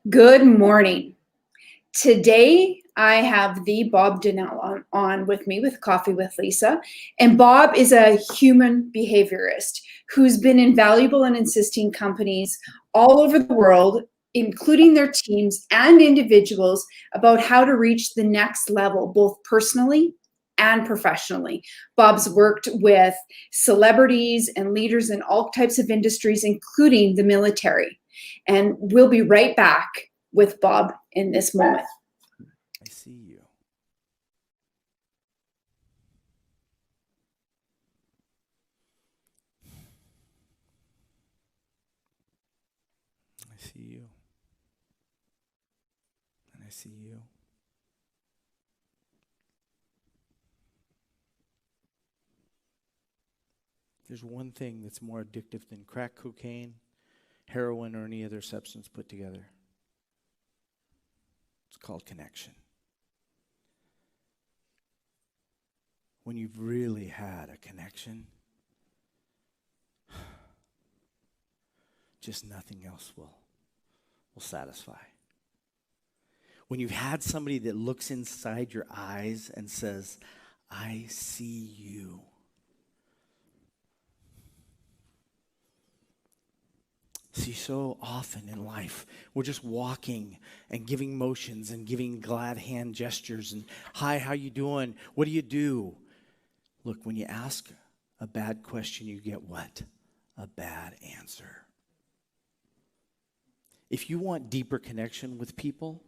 Good morning. Today, I have the Bob Donnell on with me with Coffee with Lisa. And Bob is a human behaviorist who's been invaluable in assisting companies all over the world, including their teams and individuals, about how to reach the next level, both personally and professionally. Bob's worked with celebrities and leaders in all types of industries, including the military. And we'll be right back with Bob in this moment. I see you. I see you. And I see you. There's one thing that's more addictive than crack cocaine, heroin, or any other substance put together. It's called connection. When you've really had a connection, just nothing else will satisfy. When you've had somebody that looks inside your eyes and says, "I see you." See, so often in life, we're just walking and giving motions and giving glad hand gestures and, "Hi, how you doing? What do you do?" Look, when you ask a bad question, you get what? A bad answer. If you want deeper connection with people,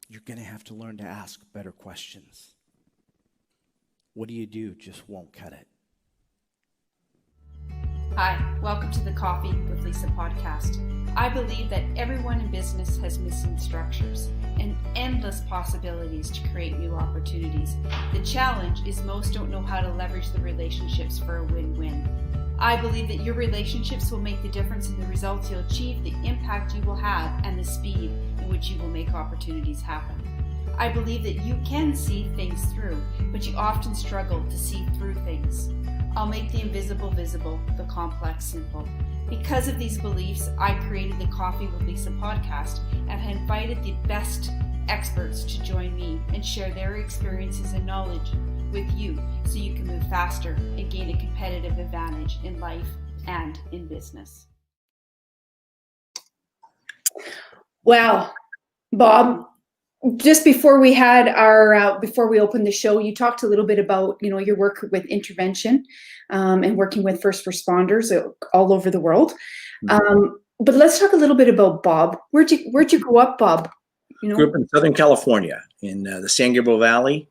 you're going to have to learn to ask better questions. What do you do? Just won't cut it. Hi, welcome to the Coffee with Lisa podcast. I believe that everyone in business has missing structures and endless possibilities to create new opportunities. The challenge is most don't know how to leverage the relationships for a win-win. I believe that your relationships will make the difference in the results you'll achieve, the impact you will have, and the speed in which you will make opportunities happen. I believe that you can see things through, but you often struggle to see through things. I'll make the invisible visible, the complex simple. Because of these beliefs, I created the Coffee with Lisa podcast and have invited the best experts to join me and share their experiences and knowledge with you so you can move faster and gain a competitive advantage in life and in business. Wow, Bob. Just before we had before we opened the show, you talked a little bit about, your work with intervention and working with first responders all over the world. But let's talk a little bit about Bob. Where'd you grow up, Bob? Grew up in Southern California in the San Gabriel Valley.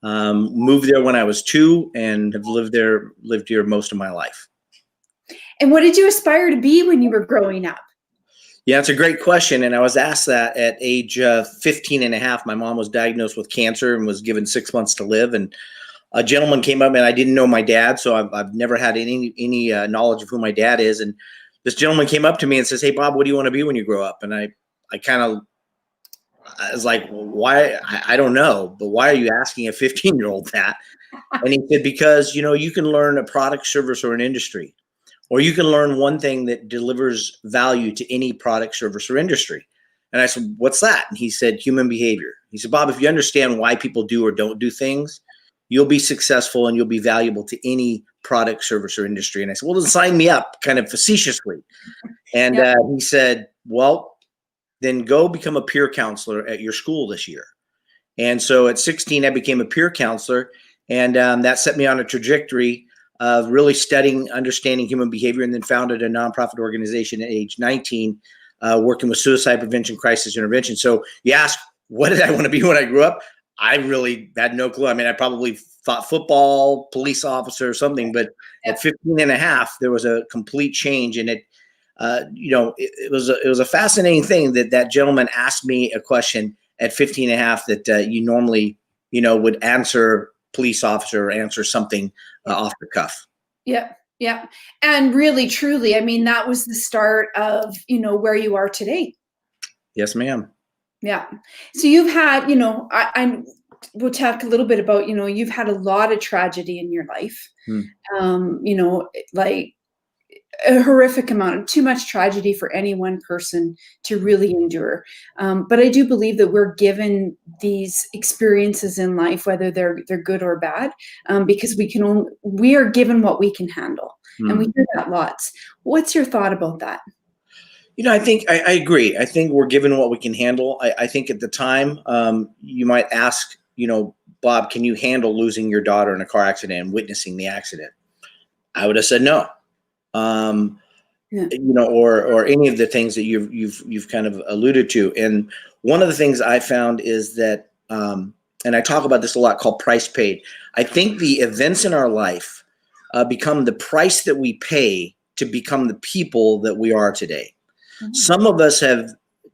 Moved there when I was 2 and have lived here most of my life. And what did you aspire to be when you were growing up? Yeah, it's a great question. And I was asked that at age 15 and a half. My mom was diagnosed with cancer and was given 6 months to live. And a gentleman came up, and I didn't know my dad, so I've never had any knowledge of who my dad is. And this gentleman came up to me and says, "Hey, Bob, what do you want to be when you grow up?" And I was like, well, why? I don't know, but why are you asking a 15-year-old that? And he said, because, you can learn a product, service, or an industry. Or you can learn one thing that delivers value to any product, service, or industry. And I said, what's that? And he said, human behavior. He said, Bob, if you understand why people do or don't do things, you'll be successful and you'll be valuable to any product, service, or industry. And I said, well, then sign me up, kind of facetiously. And he said, well, then go become a peer counselor at your school this year. And so at 16, I became a peer counselor. And that set me on a trajectory of really studying, understanding human behavior, and then founded a nonprofit organization at age 19, working with suicide prevention, crisis intervention. So you ask, what did I want to be when I grew up? I really had no clue. I mean, I probably thought football, police officer, or something, but at 15 and a half, there was a complete change. And it was a fascinating thing that gentleman asked me a question at 15 and a half that you normally, would answer police officer or answer something off the cuff. Yeah. And really, truly, I mean, that was the start of, where you are today. Yes, ma'am. Yeah. So you've had, we'll talk a little bit about, you've had a lot of tragedy in your life. Like a horrific amount, too much tragedy for any one person to really endure. But I do believe that we're given these experiences in life, whether they're good or bad, because we are given what we can handle, and we hear that lots. What's your thought about that? I think I agree. I think we're given what we can handle. I think at the time, you might ask, Bob, can you handle losing your daughter in a car accident and witnessing the accident? I would have said no. Or any of the things that you've kind of alluded to. And one of the things I found is that, and I talk about this a lot, called price paid. I think the events in our life become the price that we pay to become the people that we are today. Some of us have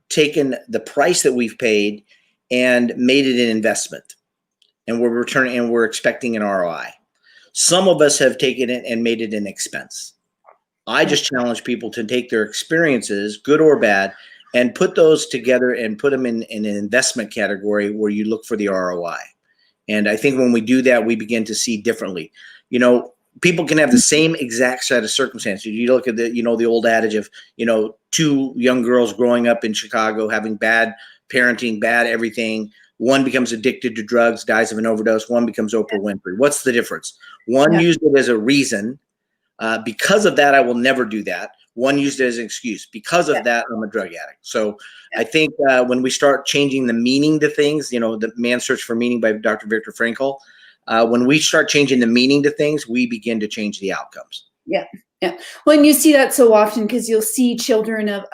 taken the price that we've paid and made it an investment, and we're expecting an ROI. Some of us have taken it and made it an expense. I just challenge people to take their experiences, good or bad, and put those together and put them in an investment category where you look for the ROI. And I think when we do that, we begin to see differently. People can have the same exact set of circumstances. You look at the old adage of, two young girls growing up in Chicago, having bad parenting, bad everything. One becomes addicted to drugs, dies of an overdose. One becomes Oprah Winfrey. What's the difference? One used it as a reason. Because of that, I will never do that. One used it as an excuse. Because of that, I'm a drug addict. So I think when we start changing the meaning to things, the Man's Search for Meaning by Dr. Viktor Frankl, when we start changing the meaning to things, we begin to change the outcomes. Yeah. Yeah. Well, and you see that so often because you'll see children of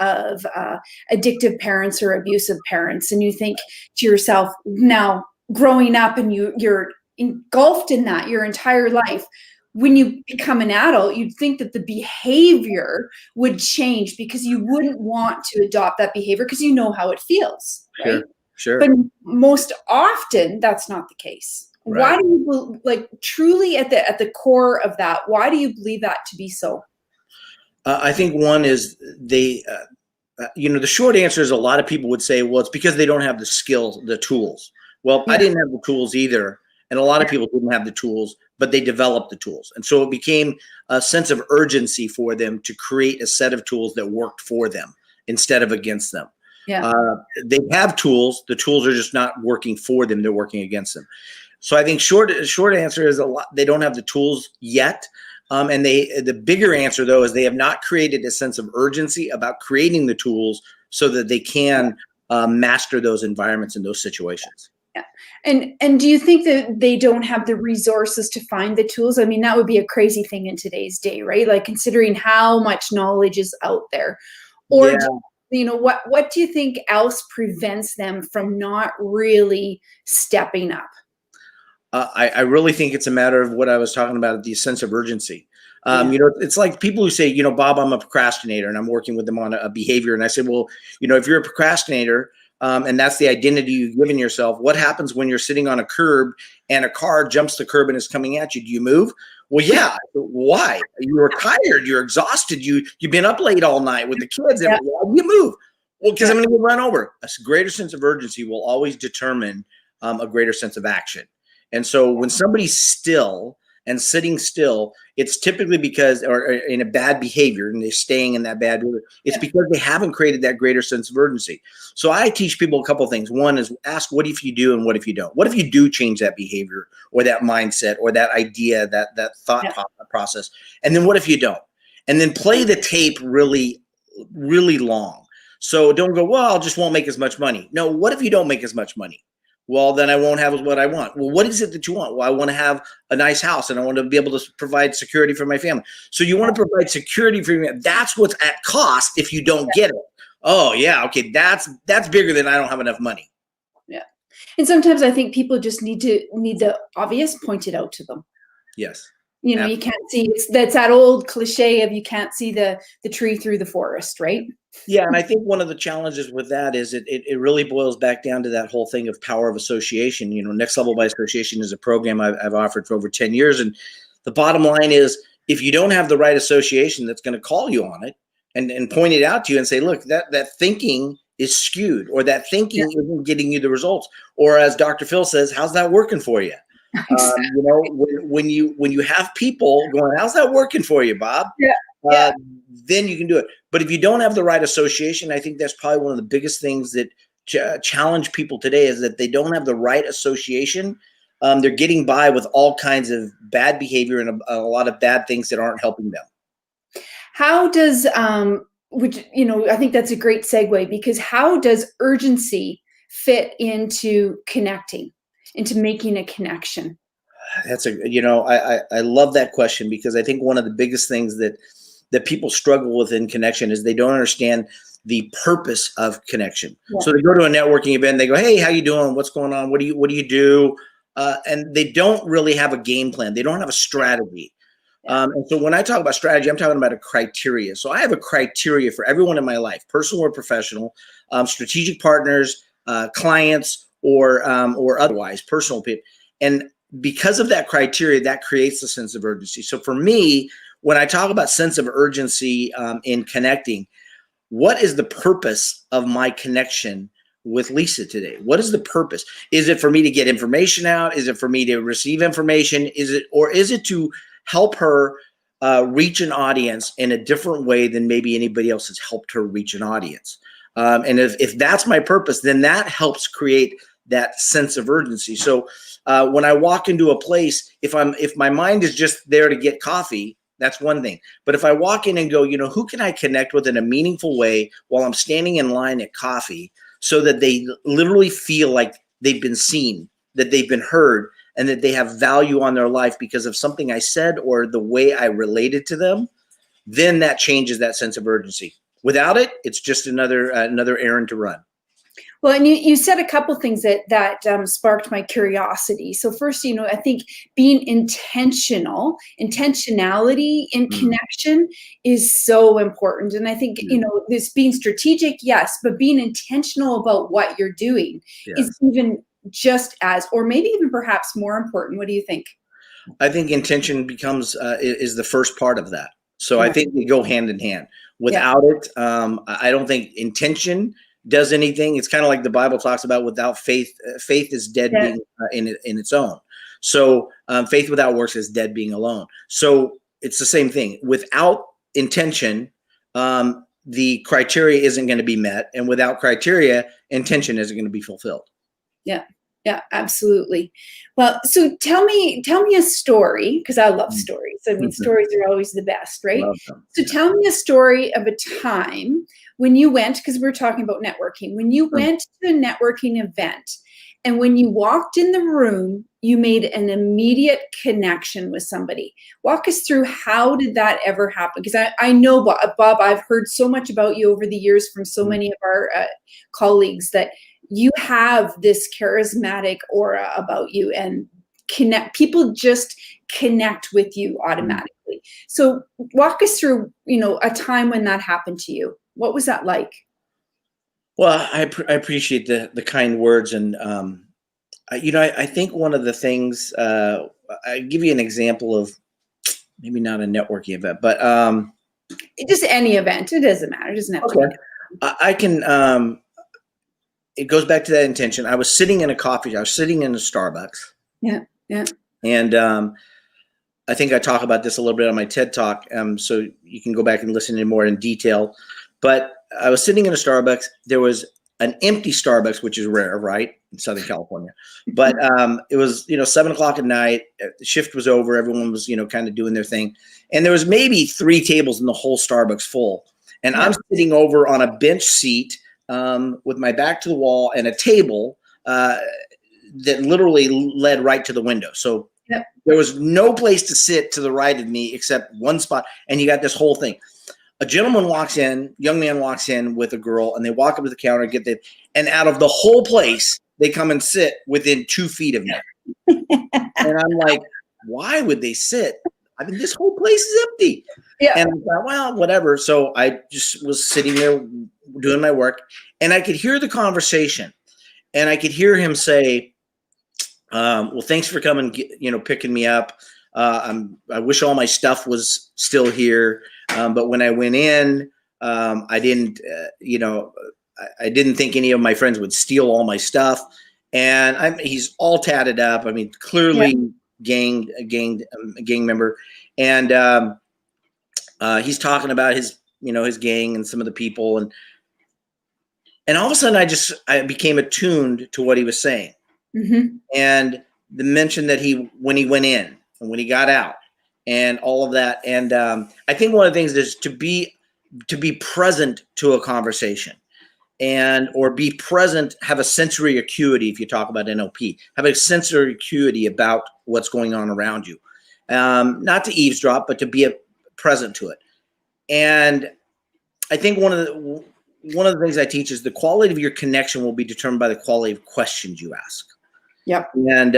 addictive parents or abusive parents, and you think to yourself, now growing up and you're engulfed in that your entire life. When you become an adult, you'd think that the behavior would change because you wouldn't want to adopt that behavior because you know how it feels, right? Sure. But most often, that's not the case. Right. Why do you truly at the core of that? Why do you believe that to be so? I think one is the short answer is a lot of people would say, well, it's because they don't have the skills, the tools. Well, I didn't have the tools either. And a lot of people didn't have the tools, but they developed the tools. And so it became a sense of urgency for them to create a set of tools that worked for them instead of against them. Yeah. They have tools. The tools are just not working for them. They're working against them. So I think short answer is they don't have the tools yet. And the bigger answer, though, is they have not created a sense of urgency about creating the tools so that they can master those environments and those situations. Yeah. And do you think that they don't have the resources to find the tools? I mean, that would be a crazy thing in today's day, right? Like considering how much knowledge is out there. Or, what do you think else prevents them from not really stepping up? I really think it's a matter of what I was talking about, the sense of urgency. It's like people who say, Bob, I'm a procrastinator, and I'm working with them on a behavior. And I said, well, if you're a procrastinator, and that's the identity you've given yourself, what happens when you're sitting on a curb and a car jumps the curb and is coming at you? Do you move? Well, yeah. Why? You were tired. You're exhausted. You've been up late all night with the kids. And why do you move? Well, because I'm going to get run over. A greater sense of urgency will always determine a greater sense of action. And so when somebody's still and sitting still, it's typically because, or in a bad behavior, and they're staying in that bad behavior, it's because they haven't created that greater sense of urgency. So I teach people a couple of things. One is ask, what if you do and what if you don't? What if you do change that behavior or that mindset or that idea, that thought process? And then what if you don't? And then play the tape really, really long. So don't go, well, I just won't make as much money. No, what if you don't make as much money? Well, then I won't have what I want. Well, what is it that you want? Well, I want to have a nice house and I want to be able to provide security for my family. So you want to provide security for your family. That's what's at cost if you don't get it. Oh, yeah. Okay. That's bigger than I don't have enough money. Yeah. And sometimes I think people just need the obvious pointed out to them. Yes. Absolutely. You can't see, that's that old cliche of you can't see the tree through the forest, right? Yeah, and I think one of the challenges with that is it really boils back down to that whole thing of power of association. Next Level by Association is a program I've offered for over 10 years. And the bottom line is, if you don't have the right association that's going to call you on it and point it out to you and say, look, that thinking is skewed, or that thinking isn't getting you the results. Or as Dr. Phil says, how's that working for you? Exactly. When you have people going, how's that working for you, Bob? Yeah. Yeah. then you can do it. But if you don't have the right association, I think that's probably one of the biggest things that challenge people today is that they don't have the right association. They're getting by with all kinds of bad behavior and a lot of bad things that aren't helping them. How does, which, I think that's a great segue, because how does urgency fit into connecting, into making a connection? That's I love that question, because I think one of the biggest things that people struggle with in connection is they don't understand the purpose of connection. Yeah. So they go to a networking event, they go, "Hey, how you doing? What's going on? What do you do?" And they don't really have a game plan. They don't have a strategy. And so when I talk about strategy, I'm talking about a criteria. So I have a criteria for everyone in my life, personal or professional, strategic partners, clients, or otherwise, personal people. And because of that criteria, that creates a sense of urgency. So for me, when I talk about sense of urgency in connecting, what is the purpose of my connection with Lisa today? What is the purpose? Is it for me to get information out? Is it for me to receive information? Is it to help her reach an audience in a different way than maybe anybody else has helped her reach an audience? And if that's my purpose, then that helps create that sense of urgency. So when I walk into a place, if my mind is just there to get coffee, that's one thing. But if I walk in and go, who can I connect with in a meaningful way while I'm standing in line at coffee, so that they literally feel like they've been seen, that they've been heard, and that they have value on their life because of something I said or the way I related to them, then that changes that sense of urgency. Without it, it's just another errand to run. Well, and you said a couple things that sparked my curiosity. So first, I think being intentionality in connection is so important. And I think, this being strategic, yes, but being intentional about what you're doing is even just as, or maybe even perhaps more important. What do you think? I think intention becomes is the first part of that. So I think they go hand in hand. Without it, I don't think intention does anything. It's kind of like the Bible talks about, without faith, faith is dead being in its own. So faith without works is dead being alone. So it's the same thing. Without intention, the criteria isn't going to be met. And without criteria, intention isn't going to be fulfilled. Yeah, absolutely. Well, so tell me a story, because I love stories. I mean, stories are always the best, right? So tell me a story of a time when you went, because we're talking about networking, when you went to a networking event, and when you walked in the room, you made an immediate connection with somebody. Walk us through, how did that ever happen? Because I know, Bob, I've heard so much about you over the years from so many of our colleagues, that you have this charismatic aura about you, and people just connect with you automatically. So walk us through, a time when that happened to you. What was that like? Well, I appreciate the kind words. And, I think one of the things, I give you an example of maybe not a networking event, but just any event. It doesn't matter. It doesn't have to be. I can, it goes back to that intention. I was sitting in a Starbucks. Yeah. And I think I talk about this a little bit on my TED Talk, so you can go back and listen to more in detail. But I was sitting in a Starbucks. There was an empty Starbucks, which is rare, right, in Southern California. But it was, 7:00 at night. The shift was over. Everyone was, kind of doing their thing. And there was maybe 3 tables in the whole Starbucks full. And I'm sitting over on a bench seat with my back to the wall, and a table that literally led right to the window. So there was no place to sit to the right of me except one spot. And you got this whole thing. A young man walks in with a girl, and they walk up to the counter, and out of the whole place, they come and sit within 2 feet of me. And I'm like, why would they sit? I mean, this whole place is empty. Yeah. And I thought, well, whatever. So I just was sitting there doing my work, and I could hear the conversation, and I could hear him say, well, thanks for coming, picking me up. I wish all my stuff was still here. But when I went in, I didn't, I didn't think any of my friends would steal all my stuff. And he's all tatted up. I mean, clearly gang member. And he's talking about his, his gang and some of the people, and all of a sudden I became attuned to what he was saying, and the mention that when he went in and when he got out and all of that. And I think one of the things is to be present to a conversation, or be present, have a sensory acuity. If you talk about NLP, have a sensory acuity about what's going on around you, not to eavesdrop, but to be present to it. And I think one of the things I teach is the quality of your connection will be determined by the quality of questions you ask. Yep. And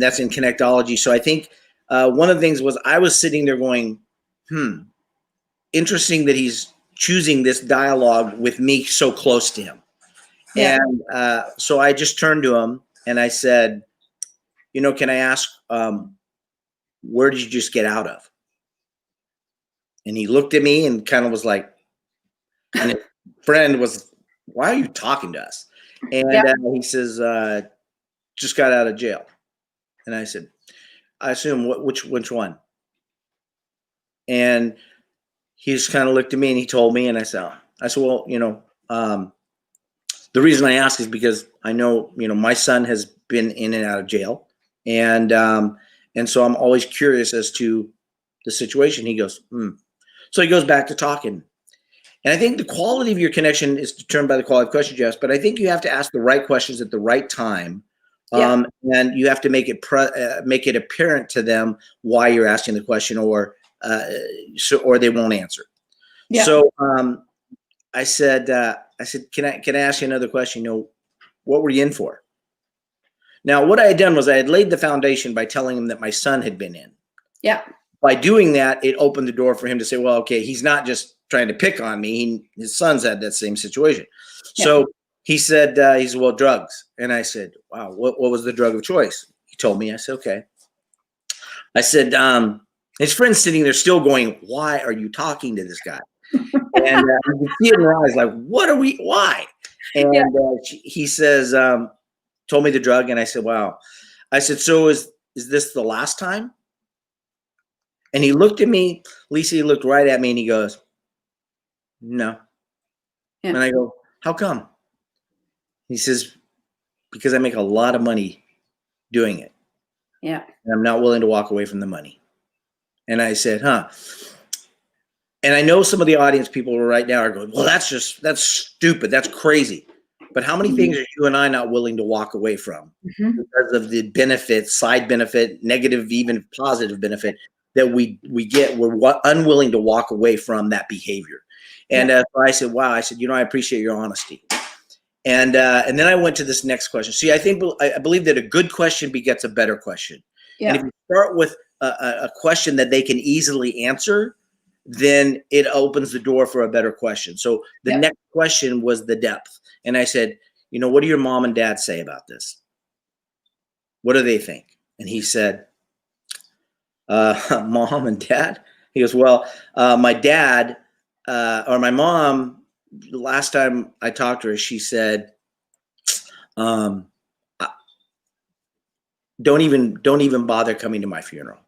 that's in Connectology. So I think one of the things was I was sitting there going, interesting that he's choosing this dialogue with me so close to him. Yeah. And so I just turned to him and I said, can I ask, where did you just get out of? And he looked at me and kind of was like, and his friend was, why are you talking to us? And he says, just got out of jail. And I said, I assume which one? And he just kind of looked at me and he told me, and I said, well, the reason I ask is because I know, my son has been in and out of jail. And so I'm always curious as to the situation. He goes, So he goes back to talking. And I think the quality of your connection is determined by the quality of questions you ask, but I think you have to ask the right questions at the right time. And you have to make it apparent to them why you're asking the question, or they won't answer. Yeah. So I said, can I ask you another question? What were you in for? Now, what I had done was I had laid the foundation by telling him that my son had been in. Yeah. By doing that, it opened the door for him to say, well, okay, he's not just trying to pick on me. His son's had that same situation. Yeah. So he said, well, drugs. And I said, wow, what was the drug of choice? He told me. I said, okay. I said, his friend's sitting there still going, why are you talking to this guy? And you can see it in her eyes, like, why? And he says, told me the drug. And I said, wow. I said, so is this the last time? And he looked at me, Lisa, he looked right at me and he goes, no. Yeah. And I go, how come? He says, because I make a lot of money doing it. Yeah. And I'm not willing to walk away from the money. And I said, huh. And I know some of the audience people right now are going, well, that's stupid. That's crazy. But how many things are you and I not willing to walk away from because of the benefit, side benefit, negative, even positive benefit that we get? We're unwilling to walk away from that behavior. And so I said, wow. I said, I appreciate your honesty. And then I went to this next question. See, I believe that a good question begets a better question. Yeah. And if you start with a question that they can easily answer, then it opens the door for a better question. So the next question was the depth. And I said, what do your mom and dad say about this? What do they think? And he said, mom and dad? He goes, well, my dad or my mom, the last time I talked to her, she said, don't even bother coming to my funeral.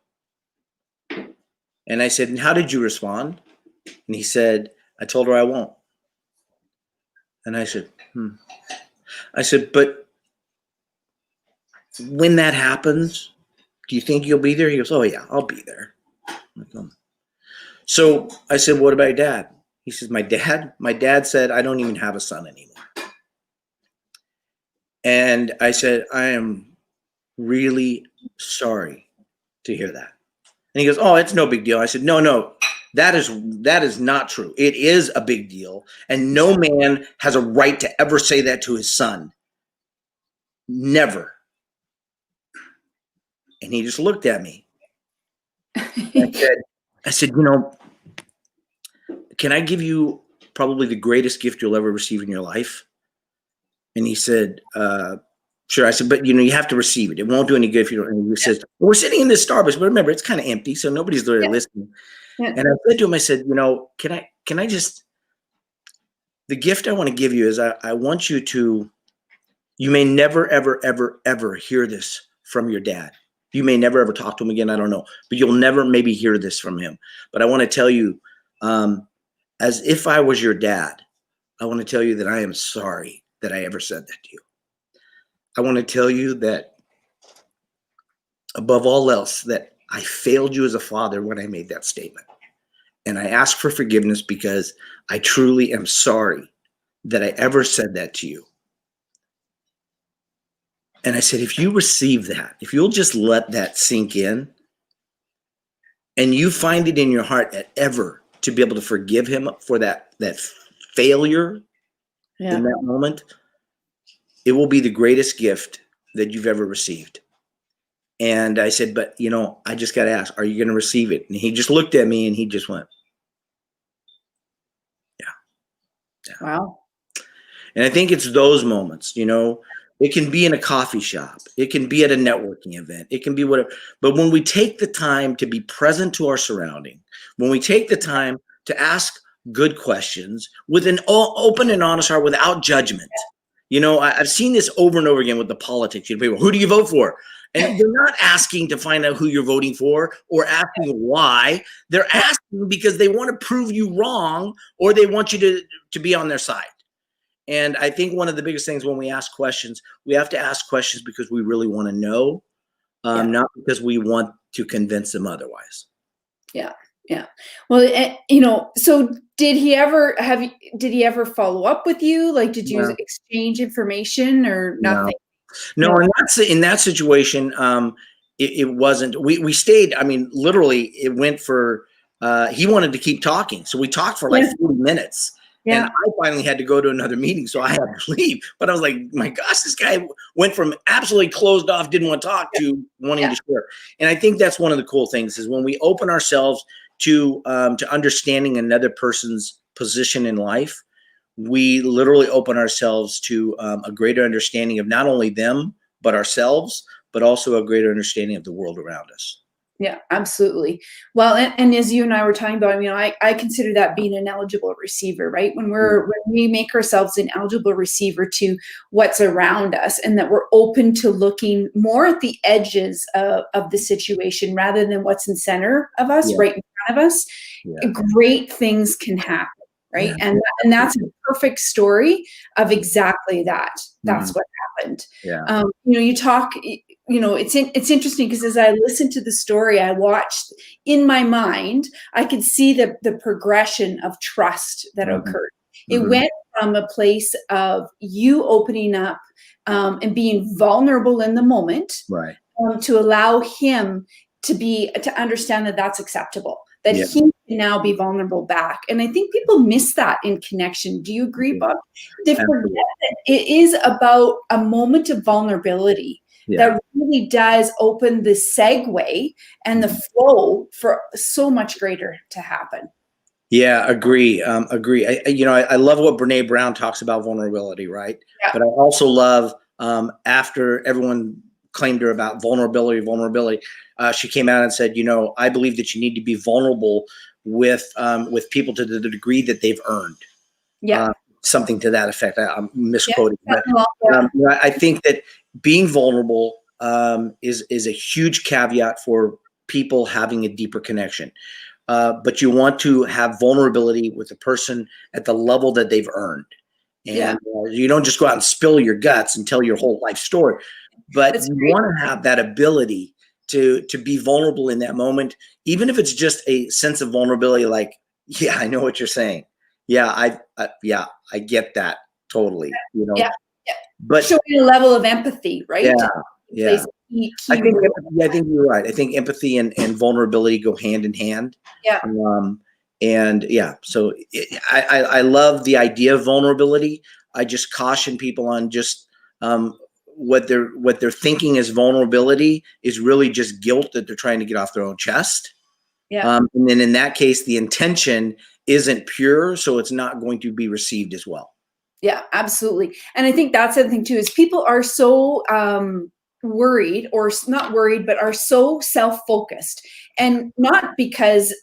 And I said, and how did you respond? And he said, I told her I won't. And I said, I said, but when that happens, do you think you'll be there? He goes, oh yeah, I'll be there. So I said, what about your dad? He says, my dad said, I don't even have a son anymore. And I said, I am really sorry to hear that. And he goes, oh, it's no big deal. I said, no, that is not true. It is a big deal. And no man has a right to ever say that to his son. Never. And he just looked at me. I said, can I give you probably the greatest gift you'll ever receive in your life? And he said, sure. I said, but you have to receive it. It won't do any good if you don't. And he says, well, we're sitting in this Starbucks, but remember, it's kind of empty, so nobody's there listening. Yeah. And I said to him, I said, can I just, the gift I want to give you is I want you to, you may never, ever, ever, ever hear this from your dad. You may never, ever talk to him again. I don't know, but you'll never maybe hear this from him. But I want to tell you, As if I was your dad, I want to tell you that I am sorry that I ever said that to you. I want to tell you that above all else, that I failed you as a father when I made that statement. And I ask for forgiveness because I truly am sorry that I ever said that to you. And I said, if you receive that, if you'll just let that sink in, and you find it in your heart ever to be able to forgive him for that failure in that moment, it will be the greatest gift that you've ever received. And I said, but I just got to ask, are you going to receive it? And he just looked at me and he just went, yeah. Wow. And I think it's those moments, it can be in a coffee shop. It can be at a networking event. It can be whatever. But when we take the time to be present to our surrounding, when we take the time to ask good questions with an open and honest heart without judgment. I've seen this over and over again with the politics. People, who do you vote for? And they're not asking to find out who you're voting for or asking why. They're asking because they want to prove you wrong or they want you to be on their side. And I think one of the biggest things when we ask questions, we have to ask questions because we really want to know, not because we want to convince them otherwise. Yeah. Yeah. Well, so did he ever follow up with you? Like, did you exchange information or nothing? No, in that situation, it wasn't, we stayed, literally it went for, he wanted to keep talking. So we talked for like 40 minutes. Yeah. And I finally had to go to another meeting, so I had to leave. But I was like, my gosh, this guy went from absolutely closed off, didn't want to talk, to wanting to share. And I think that's one of the cool things is when we open ourselves to understanding another person's position in life, we literally open ourselves to a greater understanding of not only them, but ourselves, but also a greater understanding of the world around us. Yeah, absolutely. Well, and as you and I were talking about, I consider that being an eligible receiver, right? When we make ourselves an eligible receiver to what's around us, and that we're open to looking more at the edges of the situation rather than what's in center of us, right in front of us, great things can happen, right? And that's a perfect story of exactly that. That's what happened. Yeah. You talk. It's interesting because as I listened to the story, I watched in my mind, I could see the progression of trust that occurred. It went from a place of you opening up and being vulnerable in the moment, right, to allow him to understand that that's acceptable, that he can now be vulnerable back. And I think people miss that in connection. Do you agree, Bob? They forget that it is about a moment of vulnerability. That really does open the segue and the flow for so much greater to happen. Yeah, agree. Agree. I love what Brene Brown talks about vulnerability, right? Yeah. But I also love after everyone claimed her about vulnerability, she came out and said, I believe that you need to be vulnerable with people to the degree that they've earned. Yeah. Something to that effect. I'm misquoting, but I think that being vulnerable is a huge caveat for people having a deeper connection. But you want to have vulnerability with a person at the level that they've earned. And you don't just go out and spill your guts and tell your whole life story, but you want to have that ability to be vulnerable in that moment, even if it's just a sense of vulnerability, like, yeah, I know what you're saying. Yeah, I get that totally. But showing a level of empathy, right? Yeah. I think you're right. I think empathy and vulnerability go hand in hand. Yeah. So I love the idea of vulnerability. I just caution people on just what they're thinking as vulnerability is really just guilt that they're trying to get off their own chest. Yeah. And then in that case, the intention isn't pure, so it's not going to be received as well. Yeah, absolutely. And I think that's the thing too, is people are so worried, or not worried, but are so self-focused, and not because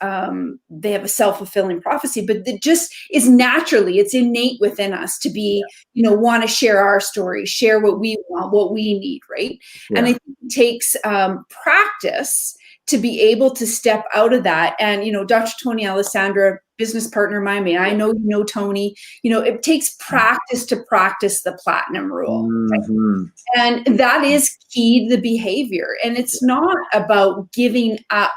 they have a self-fulfilling prophecy, but it just is naturally, it's innate within us to be, want to share our story, share what we want, what we need, right? And I think it takes practice to be able to step out of that. And, Dr. Tony Alessandra, business partner of mine, I know you know Tony, it takes practice to practice the platinum rule. Mm-hmm. And that is key to the behavior. And it's not about giving up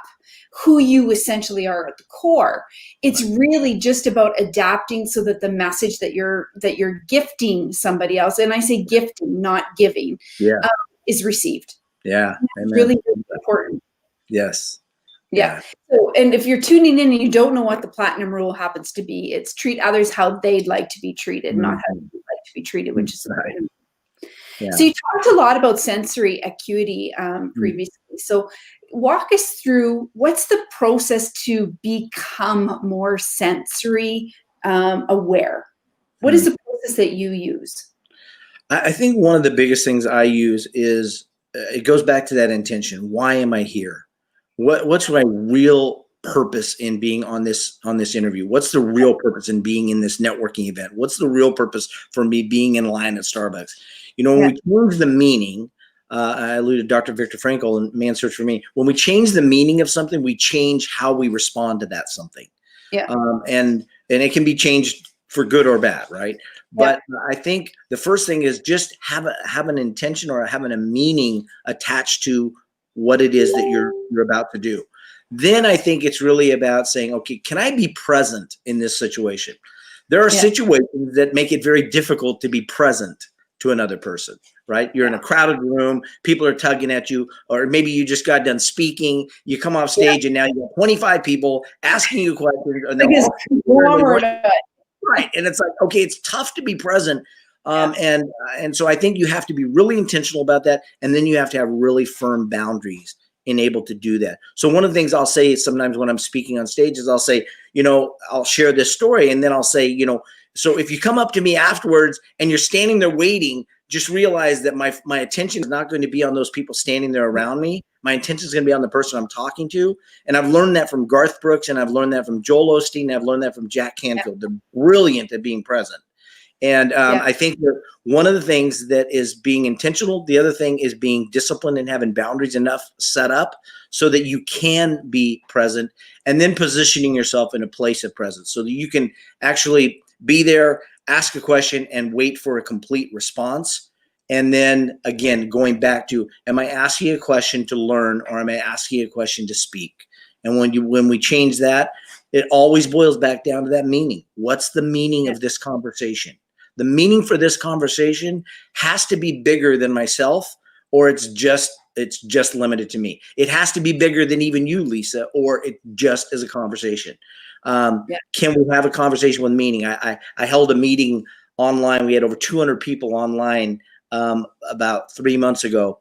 who you essentially are at the core. It's really just about adapting so that the message that you're gifting somebody else, and I say gifting, not giving, is received. Yeah. It's really, really important. Yes. Yeah. So, and if you're tuning in and you don't know what the platinum rule happens to be, it's treat others how they'd like to be treated, not how you'd like to be treated, which is important. Yeah. So you talked a lot about sensory acuity previously. So walk us through, what's the process to become more sensory aware? What is the process that you use? I think one of the biggest things I use is it goes back to that intention. Why am I here? What's my real purpose in being on this interview? What's the real purpose in being in this networking event? What's the real purpose for me being in line at Starbucks? When we change the meaning, I alluded to Dr. Viktor Frankl and Man's Search for Meaning. When we change the meaning of something, we change how we respond to that something. Yeah. And it can be changed for good or bad, right? But I think the first thing is just have an intention or having a meaning attached to what it is that you're about to do. Then I think it's really about saying, okay, can I be present in this situation? There are situations that make it very difficult to be present to another person, right? You're in a crowded room, people are tugging at you, or maybe you just got done speaking, you come off stage and now you have 25 people asking you questions. And right. And it's like, okay, it's tough to be present. And so I think you have to be really intentional about that. And then you have to have really firm boundaries in able to do that. So one of the things I'll say is sometimes when I'm speaking on stage is I'll say, I'll share this story and then I'll say, so if you come up to me afterwards and you're standing there waiting, just realize that my attention is not going to be on those people standing there around me. My intention is going to be on the person I'm talking to. And I've learned that from Garth Brooks, and I've learned that from Joel Osteen, and I've learned that from Jack Canfield. They're brilliant at being present. And I think that one of the things that is being intentional, the other thing is being disciplined and having boundaries enough set up so that you can be present, and then positioning yourself in a place of presence so that you can actually be there, ask a question, and wait for a complete response. And then again, going back to, am I asking a question to learn, or am I asking a question to speak? And when we change that, it always boils back down to that meaning. What's the meaning of this conversation? The meaning for this conversation has to be bigger than myself, or it's just limited to me. It has to be bigger than even you, Lisa, or it just is a conversation. Can we have a conversation with meaning? I held a meeting online. We had over 200 people online about 3 months ago.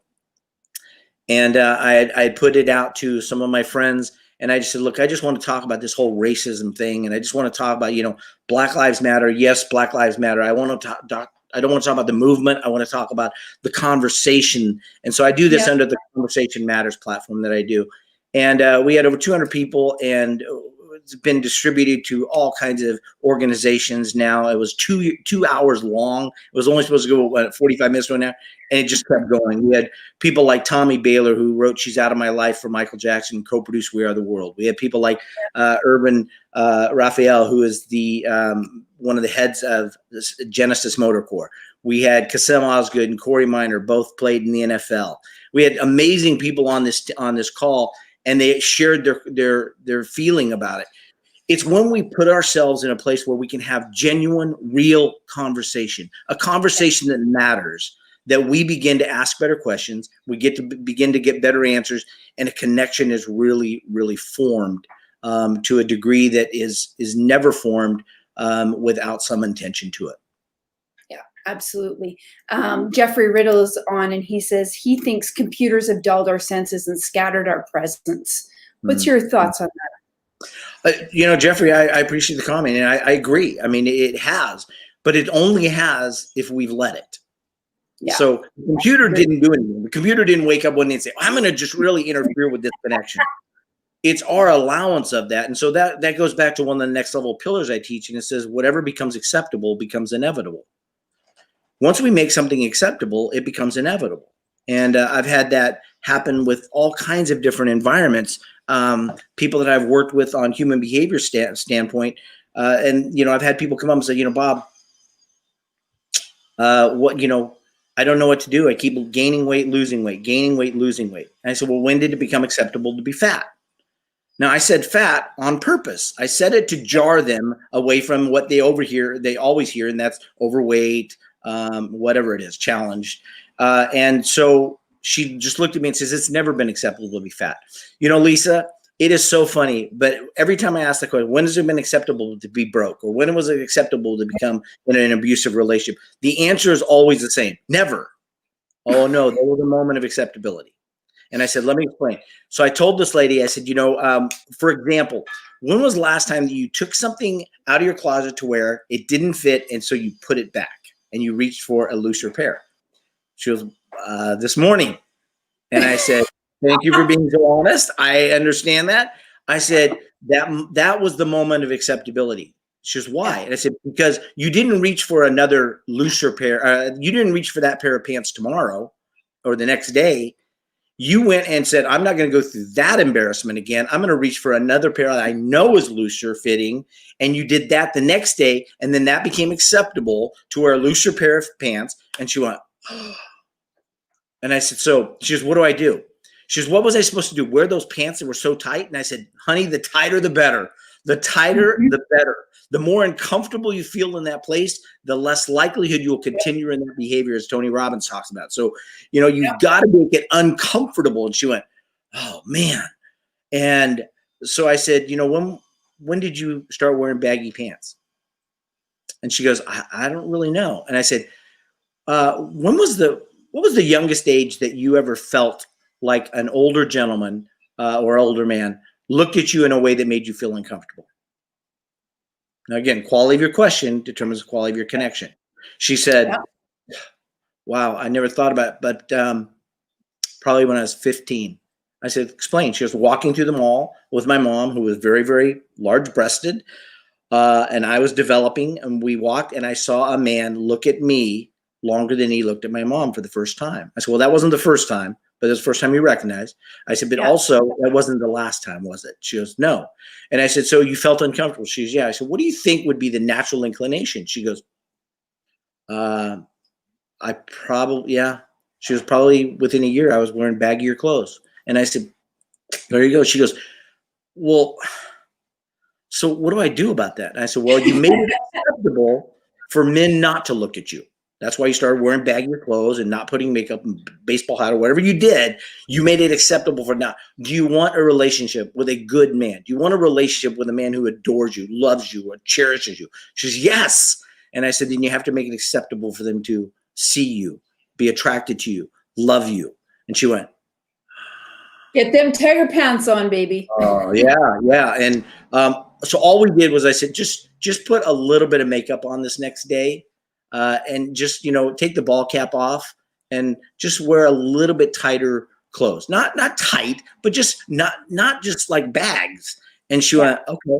And I had put it out to some of my friends. And I just said, look, I just want to talk about this whole racism thing. And I just want to talk about, Black Lives Matter. Yes, Black Lives Matter. I don't want to talk about the movement. I want to talk about the conversation. And so I do this under the Conversation Matters platform that I do. And we had over 200 people, and it's been distributed to all kinds of organizations now. It was 2 hours long. It was only supposed to go 45 minutes to an hour, and it just kept going. We had people like Tommy Baylor, who wrote "She's Out of My Life" for Michael Jackson, and co-produced "We Are the World." We had people like Urban Raphael, who is the one of the heads of Genesis Motor Corps. We had Kasim Osgood and Corey Minor, both played in the NFL. We had amazing people on this call, and they shared their feeling about it. It's when we put ourselves in a place where we can have genuine, real conversation, a conversation that matters, that we begin to ask better questions, we get to begin to get better answers, and a connection is really, really formed to a degree that is never formed without some intention to it. Absolutely. Jeffrey Riddle is on, and he says he thinks computers have dulled our senses and scattered our presence. What's your thoughts on that? Jeffrey, I appreciate the comment, and I agree. I mean, it has, but it only has if we've let it. Yeah. So the computer didn't do anything. The computer didn't wake up one day and say, I'm going to just really interfere with this connection. It's our allowance of that. And so that goes back to one of the next level pillars I teach, and it says, whatever becomes acceptable becomes inevitable. Once we make something acceptable, it becomes inevitable. And I've had that happen with all kinds of different environments. People that I've worked with on human behavior standpoint, and I've had people come up and say, Bob, I don't know what to do. I keep gaining weight, losing weight, gaining weight, losing weight. And I said, well, when did it become acceptable to be fat? Now, I said fat on purpose. I said it to jar them away from what they always hear, and that's overweight, whatever it is, challenged. And so she just looked at me and says, it's never been acceptable to be fat. Lisa, it is so funny, but every time I ask the question, when has it been acceptable to be broke? Or when was it acceptable to become in an abusive relationship? The answer is always the same. Never. Oh, no, there was a moment of acceptability. And I said, let me explain. So I told this lady, I said, for example, when was the last time that you took something out of your closet to wear, it didn't fit, and so you put it back and you reached for a looser pair? She goes, this morning. And I said, thank you for being so honest. I understand that. I said, that was the moment of acceptability. She goes, why? And I said, because you didn't reach for another looser pair. You didn't reach for that pair of pants tomorrow or the next day. You went and said, I'm not going to go through that embarrassment again. I'm going to reach for another pair that I know is looser fitting. And you did that the next day. And then that became acceptable to wear a looser pair of pants. And she went, oh. And I said, so she goes, what do I do? She goes, what was I supposed to do? Wear those pants that were so tight? And I said, honey, the tighter, the better. The tighter, the better. The more uncomfortable you feel in that place, the less likelihood you'll continue in that behavior, as Tony Robbins talks about. So, you've got to make it uncomfortable. And she went, oh, man. And so I said, when did you start wearing baggy pants? And she goes, I don't really know. And I said, what was the youngest age that you ever felt like an older gentleman or older man looked at you in a way that made you feel uncomfortable? Now, again, quality of your question determines the quality of your connection. She said, wow, I never thought about it, but probably when I was 15. I said, explain. She was walking through the mall with my mom, who was very, very large-breasted, and I was developing, and we walked, and I saw a man look at me longer than he looked at my mom for the first time. I said, well, that wasn't the first time, but it was the first time you recognized. I said, but also that wasn't the last time, was it? She goes, no. And I said, so you felt uncomfortable? She goes, yeah. I said, what do you think would be the natural inclination? She goes, yeah. She was probably within a year I was wearing baggier clothes. And I said, there you go. She goes, well, so what do I do about that? And I said, well, you made it acceptable for men not to look at you. That's why you started wearing baggier clothes and not putting makeup and baseball hat or whatever you did. You made it acceptable for now. Do you want a relationship with a good man? Do you want a relationship with a man who adores you, loves you, or cherishes you? She says, yes. And I said, then you have to make it acceptable for them to see you, be attracted to you, love you. And she went, get them tighter pants on, baby. Oh, yeah. And so all we did was I said, just put a little bit of makeup on this next day. And just, take the ball cap off and just wear a little bit tighter clothes. Not tight, but just not just like bags. And she went, okay.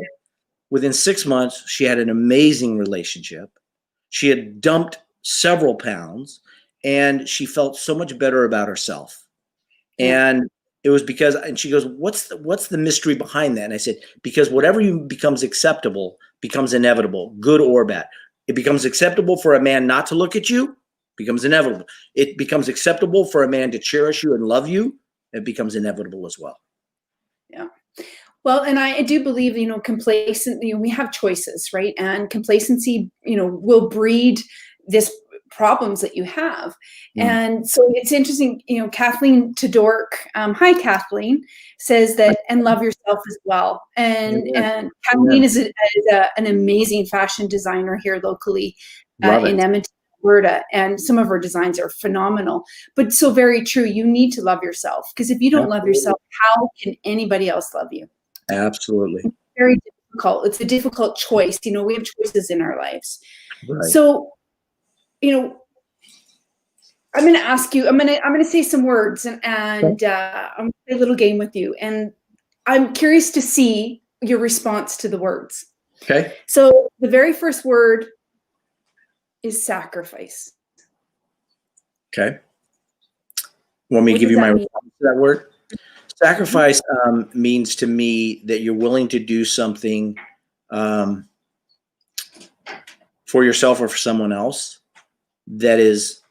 Within 6 months, she had an amazing relationship. She had dumped several pounds and she felt so much better about herself. And it was because, and she goes, what's the mystery behind that? And I said, because whatever becomes acceptable becomes inevitable, good or bad. It becomes acceptable for a man not to look at you, becomes inevitable. It becomes acceptable for a man to cherish you and love you. It becomes inevitable as well. Yeah. Well, and I do believe, complacent, we have choices, right? And complacency, will breed this problems that you have. And so it's interesting, Kathleen Todork, hi Kathleen, says that, and love yourself as well. And Kathleen is an amazing fashion designer here locally in Edmonton, Alberta, and some of her designs are phenomenal. But so very true, you need to love yourself, because if you don't love yourself, how can anybody else love you? Absolutely. It's very difficult. It's a difficult choice. We have choices in our lives. Right. So, I'm going to ask you, I'm going to say some words and I'm going to play a little game with you. And I'm curious to see your response to the words. Okay. So the very first word is sacrifice. Okay. Want me to What give does you my that mean? response to that word? Sacrifice means to me that you're willing to do something for yourself or for someone else that is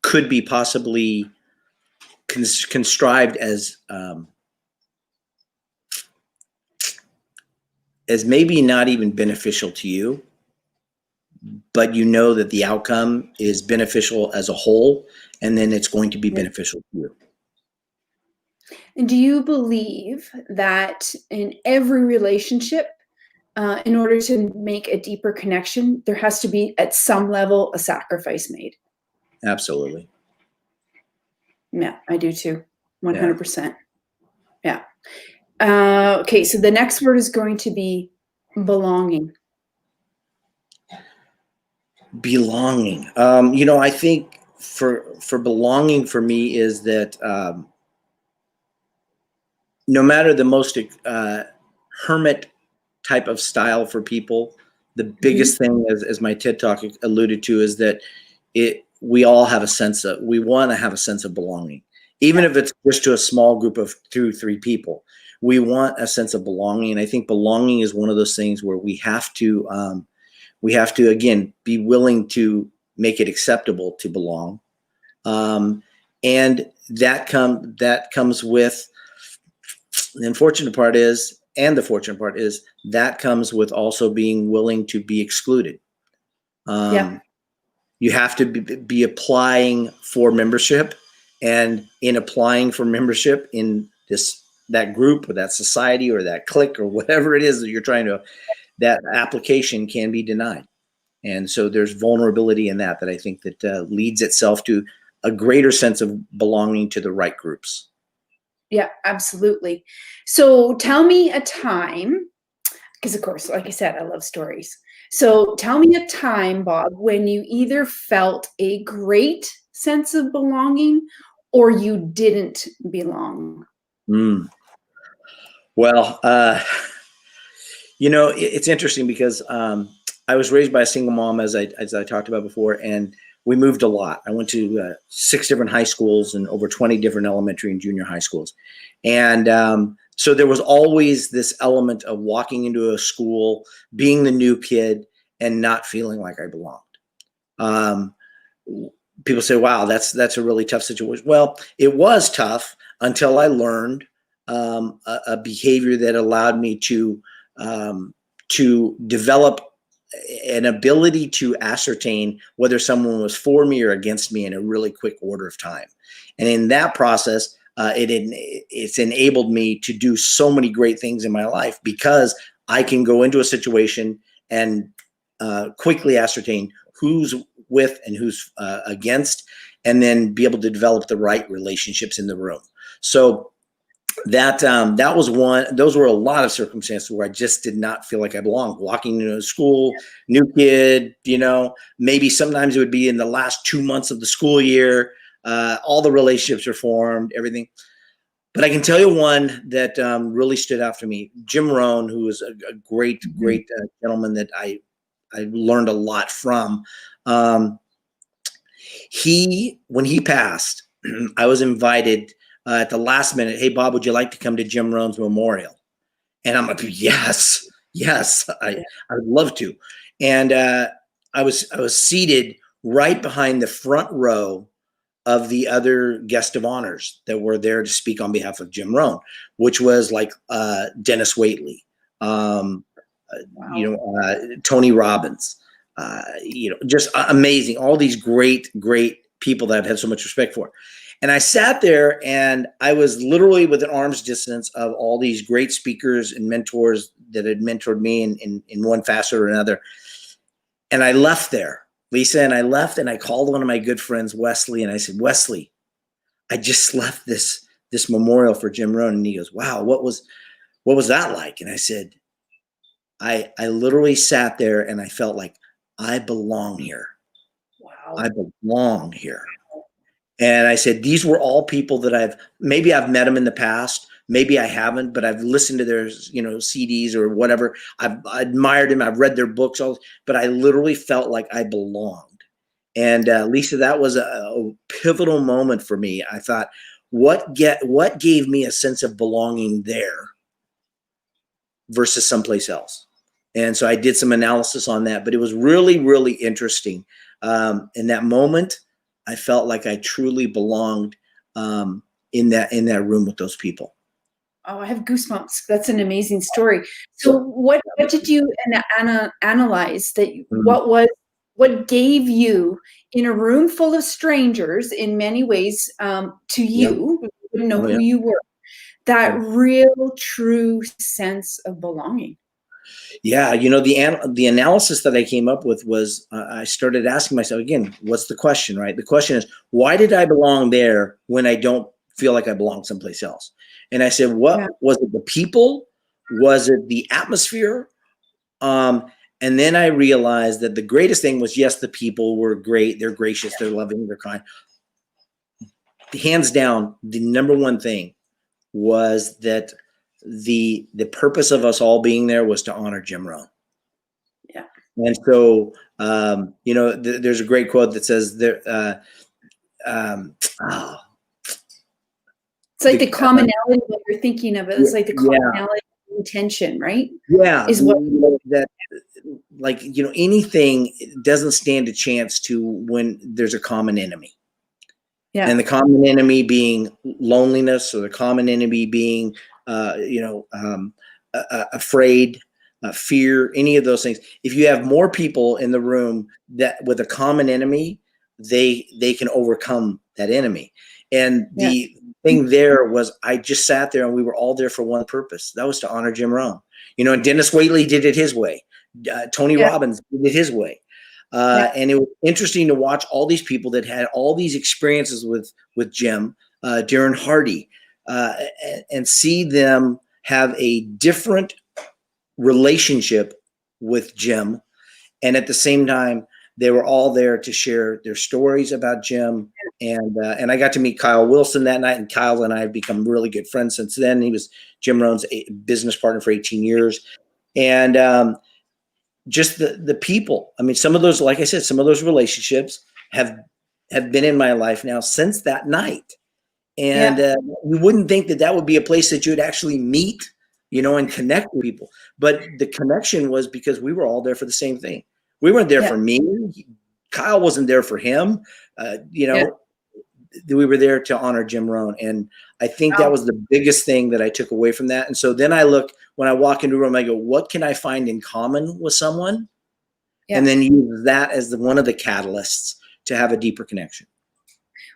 could be possibly contrived as maybe not even beneficial to you, but you know that the outcome is beneficial as a whole, and then it's going to be beneficial to you. And do you believe that in every relationship, in order to make a deeper connection, there has to be at some level a sacrifice made? Absolutely. Yeah, I do too. 100%. Yeah. Okay, so the next word is going to be belonging. Belonging. I think for belonging for me is that no matter the most hermit type of style for people, the biggest thing, as my TED Talk alluded to, is that we all have we want to have a sense of belonging, even if it's just to a small group of 2 or 3 people. We want a sense of belonging, and I think belonging is one of those things where we have to again be willing to make it acceptable to belong, and that comes with the fortunate part is that comes with also being willing to be excluded. You have to be applying for membership, and in applying for membership in that group or that society or that clique or whatever it is that you're trying to, that application can be denied. And so there's vulnerability in that I think that leads itself to a greater sense of belonging to the right groups. Yeah, absolutely. So tell me a time, because of course, like I said, I love stories. So tell me a time, Bob, when you either felt a great sense of belonging or you didn't belong. Well, it's interesting because I was raised by a single mom, as I talked about before, and we moved a lot. I went to 6 different high schools and over 20 different elementary and junior high schools. And so there was always this element of walking into a school, being the new kid, and not feeling like I belonged. People say, wow, that's a really tough situation. Well, it was tough until I learned a behavior that allowed me to develop an ability to ascertain whether someone was for me or against me in a really quick order of time. And in that process, it's enabled me to do so many great things in my life, because I can go into a situation and quickly ascertain who's with and who's against, and then be able to develop the right relationships in the room. So that was one. Those were a lot of circumstances where I just did not feel like I belonged. Walking into a school, new kid, maybe sometimes it would be in the last 2 months of the school year. All the relationships are formed, everything. But I can tell you one that really stood out for me. Jim Rohn, who was a great gentleman that I learned a lot from. When he passed, I was invited at the last minute. Hey, Bob, would you like to come to Jim Rohn's memorial? And I'm like, yes, I would love to. And I was seated right behind the front row of the other guest of honors that were there to speak on behalf of Jim Rohn, which was like Dennis Waitley, Tony Robbins, just amazing. All these great people that I've had so much respect for. And I sat there and I was literally within arm's distance of all these great speakers and mentors that had mentored me in one facet or another. And I left there, Lisa, and I called one of my good friends, Wesley, and I said, Wesley, I just left this memorial for Jim Rohn. And he goes, wow, what was that like? And I said, I literally sat there and I felt like I belong here. Wow. I belong here. And I said, these were all people that I've met them in the past. Maybe I haven't, but I've listened to their, CDs or whatever. I've admired them. I've read their books, but I literally felt like I belonged. And Lisa, that was a pivotal moment for me. I thought, what gave me a sense of belonging there versus someplace else? And so I did some analysis on that, but it was really, really interesting. In that moment, I felt like I truly belonged in that room with those people. Oh, I have goosebumps. That's an amazing story. So what did you analyze that what gave you in a room full of strangers in many ways to you, you didn't know who you were, that real true sense of belonging? Yeah, the analysis that I came up with was I started asking myself again, what's the question, right? The question is, why did I belong there when I don't feel like I belong someplace else? And I said, what was it? The people? Was it the atmosphere? And then I realized that the greatest thing was, yes, the people were great. They're gracious. They're loving. They're kind. Hands down, the number one thing was that the purpose of us all being there was to honor Jim Rohn. Yeah. And so, there's a great quote that says there, it's like the commonality that you're thinking of. It's like the commonality of intention, right? Yeah. Is what that, like, anything doesn't stand a chance to when there's a common enemy. Yeah. And the common enemy being loneliness, or the common enemy being, afraid, fear, any of those things. If you have more people in the room that with a common enemy, they can overcome that enemy. And the thing there was, I just sat there and we were all there for one purpose. That was to honor Jim Rohn. And Dennis Waitley did it his way. Tony Robbins did it his way. And it was interesting to watch all these people that had all these experiences with Jim, Darren Hardy, and see them have a different relationship with Jim. And at the same time, they were all there to share their stories about Jim. And I got to meet Kyle Wilson that night, and Kyle and I have become really good friends since then. He was Jim Rohn's business partner for 18 years. And just the people. I mean, some of those, like I said, some of those relationships have been in my life now since that night. And you wouldn't think that would be a place that you would actually meet, and connect with people. But the connection was because we were all there for the same thing. We weren't there for me. Kyle wasn't there for him. We were there to honor Jim Rohn. And I think that was the biggest thing that I took away from that. And so then when I walk into a room, I go, what can I find in common with someone? Yeah. And then use that as one of the catalysts to have a deeper connection.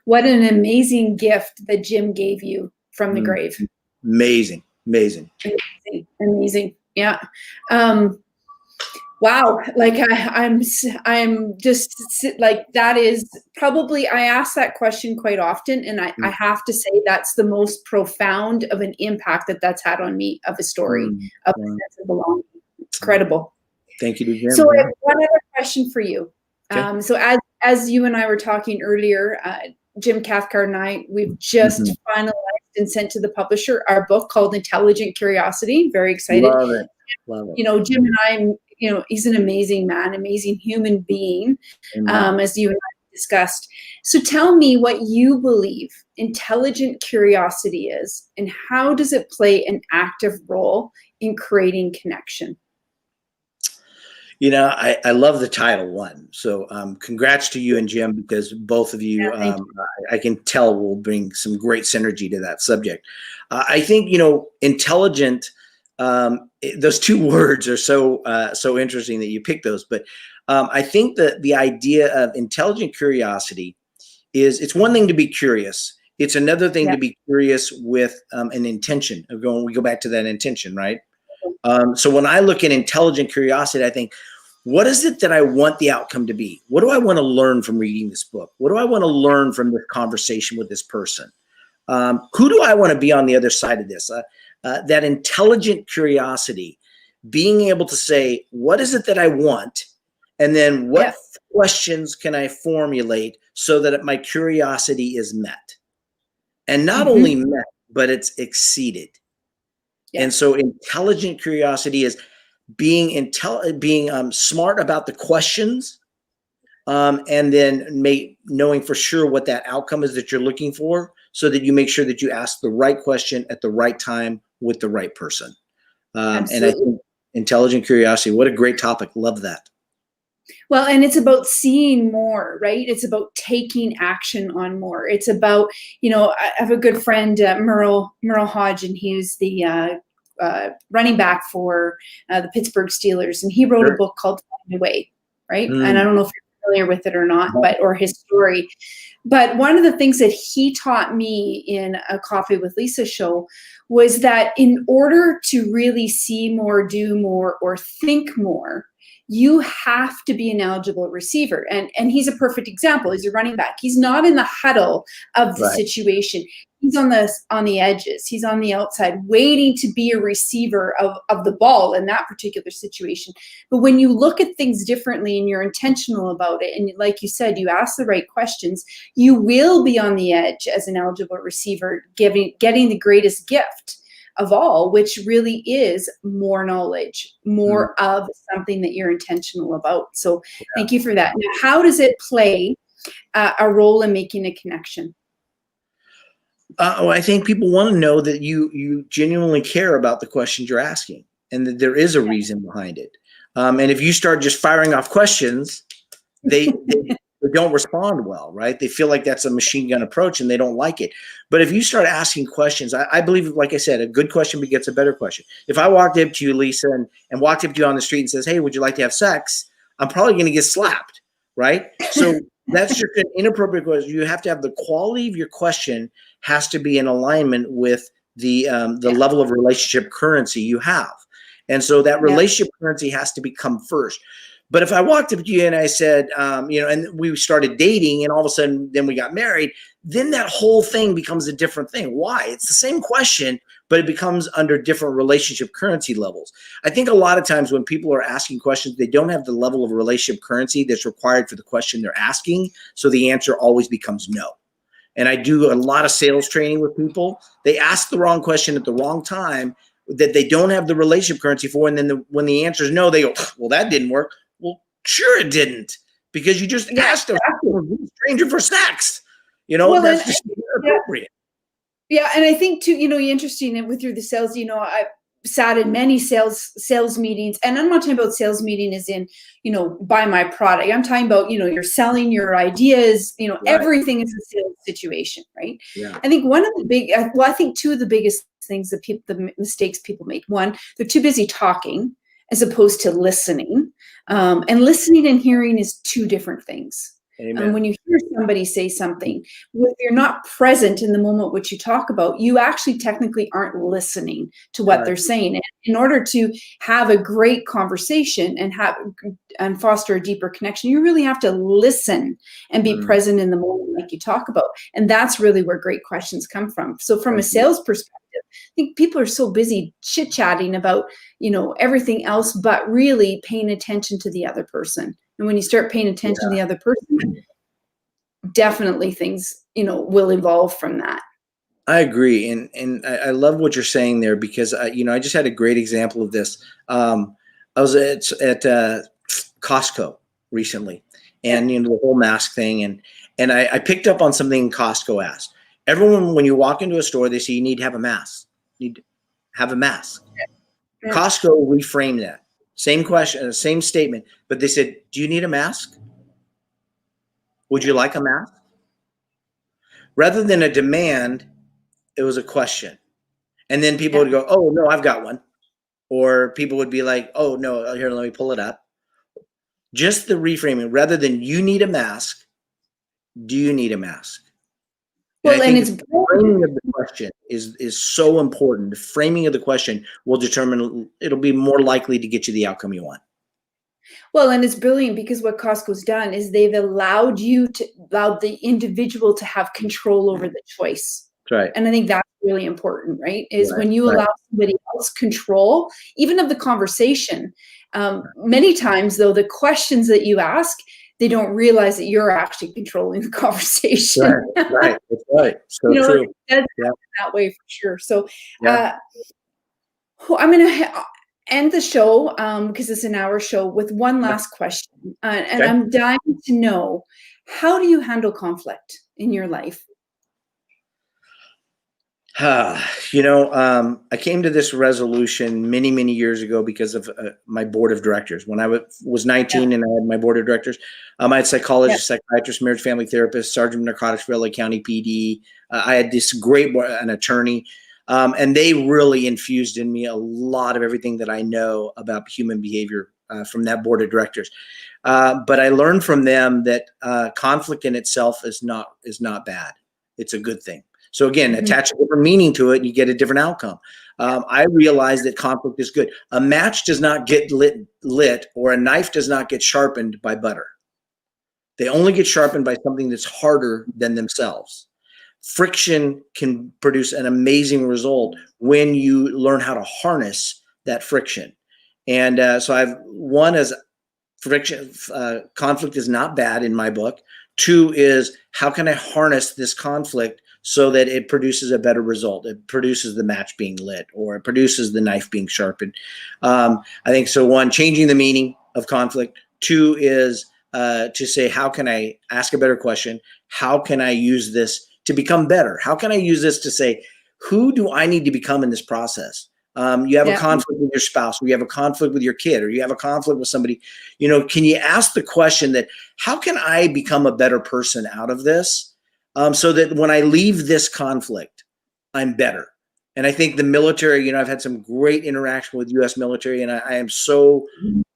What an amazing gift that Jim gave you from the grave. Amazing. Yeah. Wow. Like I'm just like, that is probably, I ask that question quite often. And I have to say that's the most profound of an impact that's had on me, of a story of a sense of belonging. It's incredible. Thank you, Jim. So I have one other question for you. Okay. So as you and I were talking earlier, Jim Cathcart and I, we've just finalized and sent to the publisher our book called Intelligent Curiosity. Very excited. Love it. Jim and I, he's an amazing man, amazing human being, as you and I discussed. So tell me what you believe intelligent curiosity is, and how does it play an active role in creating connection? I love the title one. So congrats to you and Jim, because both of you, I can tell, will bring some great synergy to that subject. I think, intelligent, those two words are so interesting that you picked those. But I think that the idea of intelligent curiosity is, it's one thing to be curious. It's another thing to be curious with an intention. We go back to that intention, right? So when I look at intelligent curiosity, I think, what is it that I want the outcome to be? What do I want to learn from reading this book? What do I want to learn from this conversation with this person? Who do I want to be on the other side of this? That intelligent curiosity, being able to say, what is it that I want? And then what questions can I formulate so that my curiosity is met? And not only met, but it's exceeded. Yeah. And so intelligent curiosity is being smart about the questions, and then knowing for sure what that outcome is that you're looking for, so that you make sure that you ask the right question at the right time with the right person. And I think intelligent curiosity, what a great topic. Love that. Well, and it's about seeing more, right? It's about taking action on more. It's about, I have a good friend, Merle Hodge, and he's the running back for the Pittsburgh Steelers. And he wrote a book called Find a Way, right? And I don't know if you're familiar with it or not, or his story. But one of the things that he taught me in a Coffee with Lisa show was that in order to really see more, do more, or think more, you have to be an eligible receiver. And he's a perfect example. He's a running back. He's not in the huddle of the situation. He's on the edges. He's on the outside, waiting to be a receiver of the ball in that particular situation. But when you look at things differently and you're intentional about it, and like you said, you ask the right questions, you will be on the edge as an eligible receiver, getting the greatest gift of all, which really is more knowledge, more of something that you're intentional about. So thank you for that. Now, how does it play a role in making a connection? I think people want to know that you genuinely care about the questions you're asking, and that there is a reason behind it. And if you start just firing off questions, they don't respond well, right? They feel like that's a machine gun approach and they don't like it. But if you start asking questions, I believe, like I said, a good question begets a better question. If I walked up to you, Lisa, and walked up to you on the street and says, "Hey, would you like to have sex?" I'm probably going to get slapped, right? So that's just an inappropriate question. You have to have the quality of your question has to be in alignment with the level of relationship currency you have. And so that relationship currency has to become first. But if I walked up to you and I said, and we started dating, and all of a sudden then we got married, then that whole thing becomes a different thing. Why? It's the same question, but it becomes under different relationship currency levels. I think a lot of times when people are asking questions, they don't have the level of relationship currency that's required for the question they're asking. So the answer always becomes no. And I do a lot of sales training with people. They ask the wrong question at the wrong time that they don't have the relationship currency for. And then when the answer is no, they go, "Well, that didn't work." Well, sure it didn't, because you just asked a stranger for sex. That's just inappropriate. Yeah, and I think too, interesting with the sales. I sat in many sales meetings, and I'm not talking about sales meeting as in buy my product. I'm talking about you're selling your ideas. Everything is a sales situation, right? Yeah. I think one of the I think two of the biggest things that the mistakes people make. One, they're too busy talking as opposed to listening. And listening and hearing is two different things. When you hear somebody say something, if you're not present in the moment which you talk about, you actually technically aren't listening to what they're saying. And in order to have a great conversation and foster a deeper connection, you really have to listen and be present in the moment like you talk about. And that's really where great questions come from. So from a sales perspective, I think people are so busy chit-chatting about, everything else, but really paying attention to the other person. And when you start paying attention to the other person, definitely things, will evolve from that. I agree. And I love what you're saying there, because, I just had a great example of this. I was at Costco recently, and, the whole mask thing. And I picked up on something Costco asked. Everyone, when you walk into a store, they say you need to have a mask. You need to have a mask. Yeah. Costco reframed that. Same question, same statement, but they said, "Do you need a mask? Would you like a mask?" Rather than a demand, it was a question. And then people would go, "Oh, no, I've got one." Or people would be like, "Oh, no, here, let me pull it up." Just the reframing, rather than "you need a mask," "do you need a mask?" Well, and it's the framing of the question is so important. The framing of the question will determine, it'll be more likely to get you the outcome you want. Well, and it's brilliant, because what Costco's done is they've allowed the individual to have control over the choice. That's right. And I think that's really important, right? Is when you allow somebody else control, even of the conversation. Many times, though, the questions that you ask, they don't realize that you're actually controlling the conversation. Right. That's right. So true. That way for sure. So I'm going to end the show, because it's an hour show, with one last question. And Okay. I'm dying to know, how do you handle conflict in your life? I came to this resolution many, many years ago because of my board of directors. When I was 19 and I had my board of directors, I had psychologists, psychiatrists, marriage family therapists, sergeant of narcotics for LA County PD. I had this great an attorney, and they really infused in me a lot of everything that I know about human behavior from that board of directors. But I learned from them that conflict in itself is not bad. It's a good thing. So again, attach a different meaning to it, and you get a different outcome. I realized that conflict is good. A match does not get lit, or a knife does not get sharpened by butter. They only get sharpened by something that's harder than themselves. Friction can produce an amazing result when you learn how to harness that friction. And so one is friction. Conflict is not bad in my book. Two is, how can I harness this conflict so that it produces a better result? It produces the match being lit, or it produces the knife being sharpened. I think so. One, changing the meaning of conflict. Two is to say, how can I ask a better question? How can I use this to become better? How can I use this to say, who do I need to become in this process? You have a conflict with your spouse, or you have a conflict with your kid, or you have a conflict with somebody. Can you ask the question that, how can I become a better person out of this? So that when I leave this conflict, I'm better. And I think the military, I've had some great interaction with U.S. military, and I am so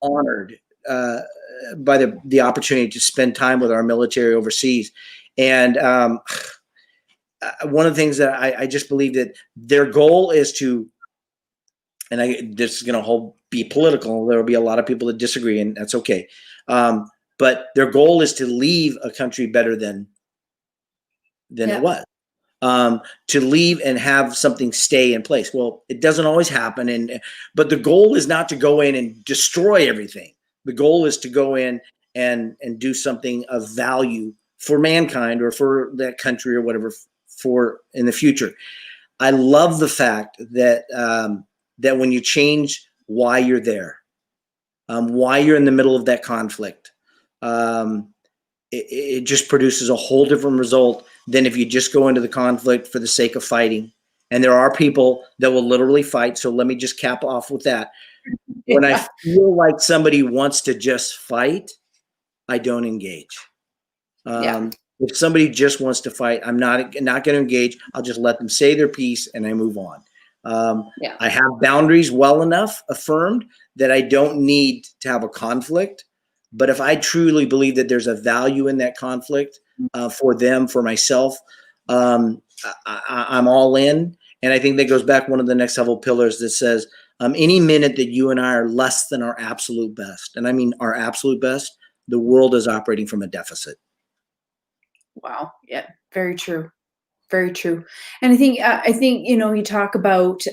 honored by the opportunity to spend time with our military overseas. And one of the things that I just believe that their goal is to, and this is going to be political. There will be a lot of people that disagree, and that's okay. But their goal is to leave a country better than it was, to leave and have something stay in place. Well, it doesn't always happen. But the goal is not to go in and destroy everything. The goal is to go in and do something of value for mankind, or for that country, or whatever, for in the future. I love the fact that that when you change why you're there, why you're in the middle of that conflict, it just produces a whole different result than if you just go into the conflict for the sake of fighting. And there are people that will literally fight. So let me just cap off with that. When I feel like somebody wants to just fight, I don't engage. If somebody just wants to fight, I'm not going to engage. I'll just let them say their piece and I move on. I have boundaries well enough affirmed that I don't need to have a conflict. But if I truly believe that there's a value in that conflict for them, for myself, I'm all in. And I think that goes back one of the next several pillars that says, any minute that you and I are less than our absolute best, and I mean our absolute best, the world is operating from a deficit. Wow. Yeah. Very true. Very true. And I think, you talk about,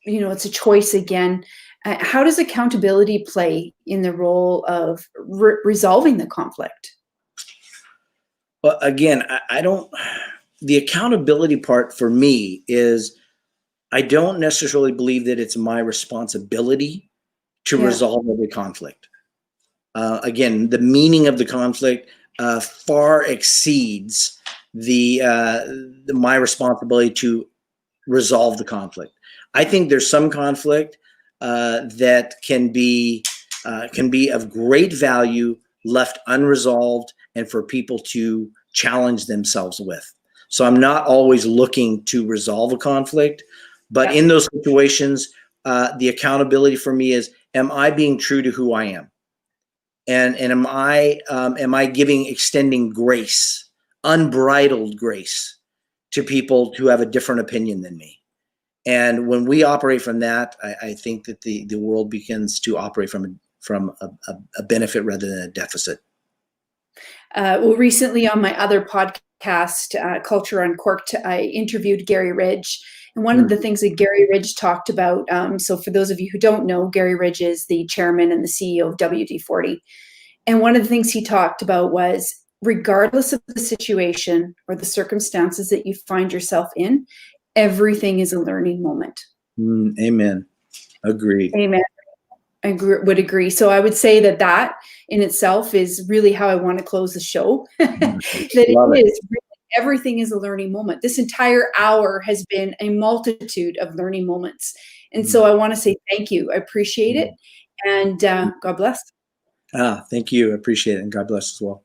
it's a choice again. How does accountability play in the role of resolving the conflict? Well, again, I don't, the accountability part for me is, I don't necessarily believe that it's my responsibility to resolve every conflict. Again, the meaning of the conflict far exceeds my responsibility to resolve the conflict. I think there's some conflict that can be of great value left unresolved, and for people to challenge themselves with. So I'm not always looking to resolve a conflict, but in those situations, the accountability for me is, am I being true to who I am? And am I extending grace, unbridled grace, to people who have a different opinion than me? And when we operate from that, I think that the world begins to operate from a benefit rather than a deficit. Well, recently on my other podcast, Culture Uncorked, I interviewed Gary Ridge. And one of the things that Gary Ridge talked about, so for those of you who don't know, Gary Ridge is the chairman and the CEO of WD-40. And one of the things he talked about was, regardless of the situation or the circumstances that you find yourself in, everything is a learning moment. Amen. Agreed. Amen. I would agree. So I would say that in itself is really how I want to close the show. That Love it it. is really, everything is a learning moment. This entire hour has been a multitude of learning moments. And so I want to say thank you. I appreciate it. And God bless. Thank you. I appreciate it. And God bless as well.